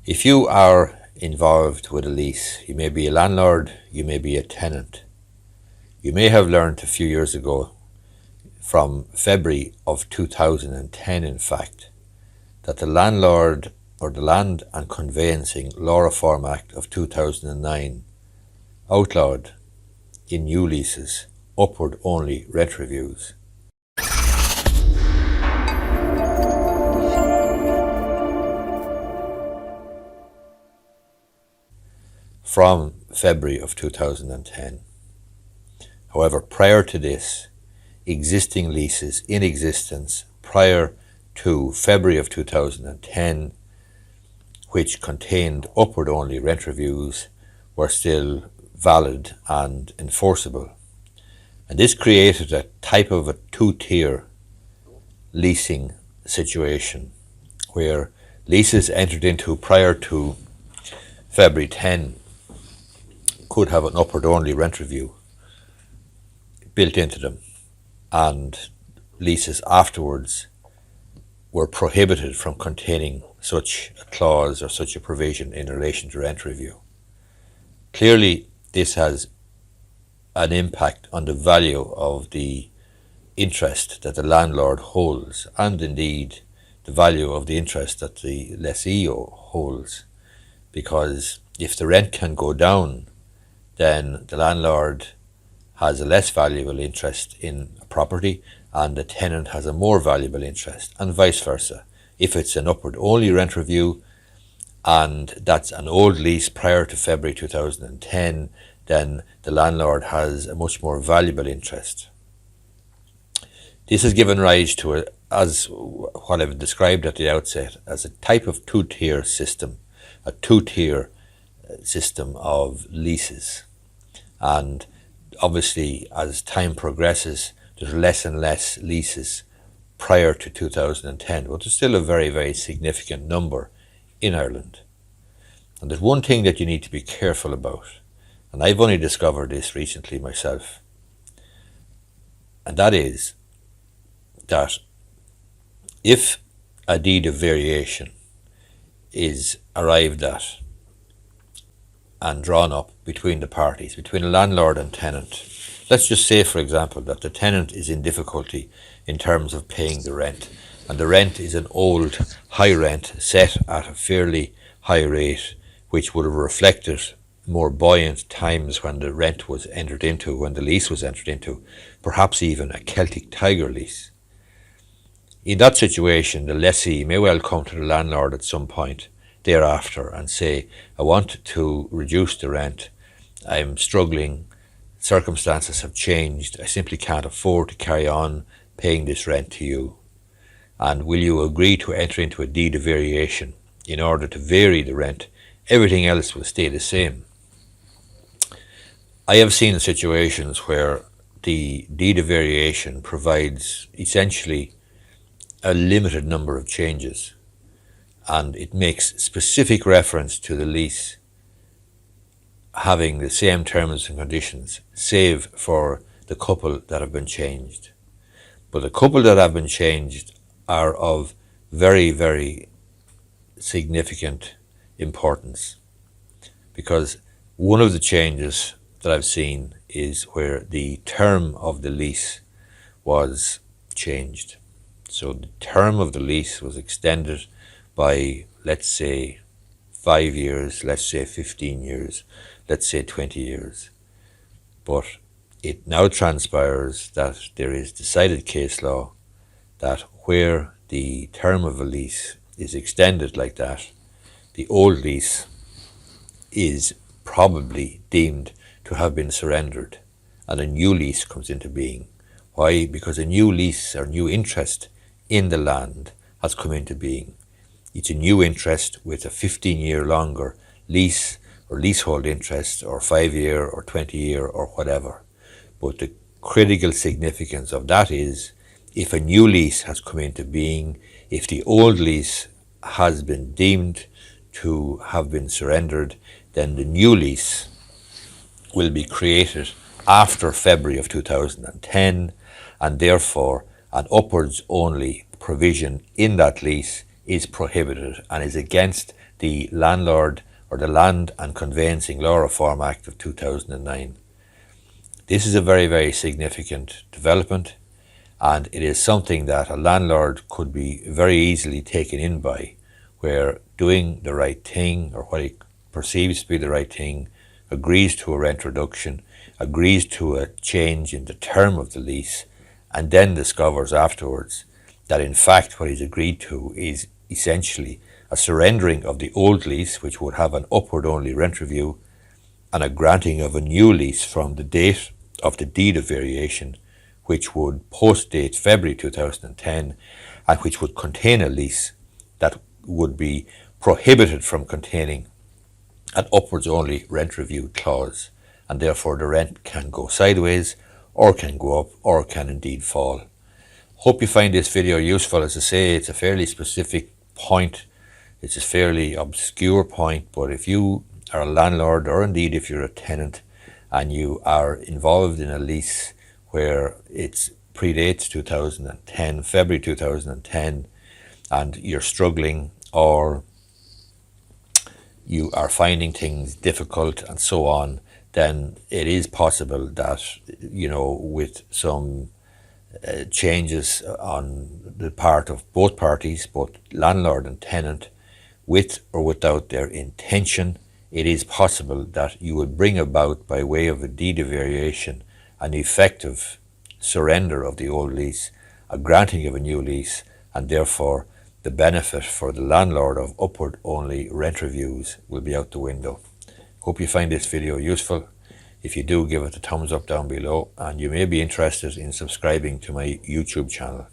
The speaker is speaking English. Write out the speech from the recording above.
If you are involved with a lease, you may be a landlord, you may be a tenant. You may have learned a few years ago, from February of 2010 in fact, that the Landlord or the Land and Conveyancing Law Reform Act of 2009 outlawed in new leases upward only rent reviews. From February of 2010. However, prior to this, existing leases in existence prior to February of 2010, which contained upward only rent reviews, were still valid and enforceable. And this created a type of a two-tier leasing situation where leases entered into prior to February 10 could have an upward only rent review built into them, and leases afterwards were prohibited from containing such a clause or such a provision in relation to rent review. Clearly, this has an impact on the value of the interest that the landlord holds, and indeed the value of the interest that the lessee holds, because if the rent can go down, then the landlord has a less valuable interest in a property and the tenant has a more valuable interest, and vice versa. If it's an upward only rent review and that's an old lease prior to February 2010, then the landlord has a much more valuable interest. This has given rise to, as what I've described at the outset, as a type of two-tier system, a two-tier system of leases. And obviously, as time progresses, there's less and less leases prior to 2010, but there's still a very, very significant number in Ireland. And there's one thing that you need to be careful about, and I've only discovered this recently myself, and that is that if a deed of variation is arrived at and drawn up between the parties, between a landlord and tenant, let's just say, for example, that the tenant is in difficulty in terms of paying the rent, and the rent is an old high rent set at a fairly high rate, which would have reflected more buoyant times when the rent was entered into, when the lease was entered into, perhaps even a Celtic Tiger lease. In that situation, the lessee may well come to the landlord at some point thereafter and say, I want to reduce the rent, I'm struggling, circumstances have changed, I simply can't afford to carry on paying this rent to you, and will you agree to enter into a deed of variation in order to vary the rent? Everything else will stay the same. I have seen situations where the deed of variation provides essentially a limited number of changes, and it makes specific reference to the lease having the same terms and conditions, save for the couple that have been changed. But the couple that have been changed are of very, very significant importance, because one of the changes that I've seen is where the term of the lease was changed. So the term of the lease was extended by, let's say, 5 years, let's say 15 years, let's say 20 years. But it now transpires that there is decided case law that where the term of a lease is extended like that, the old lease is probably deemed to have been surrendered and a new lease comes into being. Why? Because a new lease or new interest in the land has come into being. It's a new interest with a 15-year longer lease or leasehold interest, or 5-year or 20-year or whatever. But the critical significance of that is, if a new lease has come into being, if the old lease has been deemed to have been surrendered, then the new lease will be created after February of 2010, and therefore an upwards only provision in that lease is prohibited and is against the Landlord or the Land and Conveyancing Law Reform Act of 2009. This is a very, very significant development, and it is something that a landlord could be very easily taken in by, where doing the right thing, or what he perceives to be the right thing, agrees to a rent reduction, agrees to a change in the term of the lease, and then discovers afterwards that in fact what he's agreed to is essentially a surrendering of the old lease, which would have an upward only rent review, and a granting of a new lease from the date of the deed of variation, which would post-date February 2010, and which would contain a lease that would be prohibited from containing an upwards only rent review clause, and therefore the rent can go sideways, or can go up, or can indeed fall. Hope you find this video useful. As I say, it's a fairly specific point. It's a fairly obscure point, but if you are a landlord, or indeed if you're a tenant, and you are involved in a lease where it predates 2010, February 2010, and you're struggling, or you are finding things difficult and so on, then it is possible that, with some changes on the part of both parties, both landlord and tenant, with or without their intention, it is possible that you would bring about, by way of a deed of variation, an effective surrender of the old lease, a granting of a new lease, and therefore the benefit for the landlord of upward only rent reviews will be out the window. Hope you find this video useful. If you do, give it a thumbs up down below, and you may be interested in subscribing to my YouTube channel.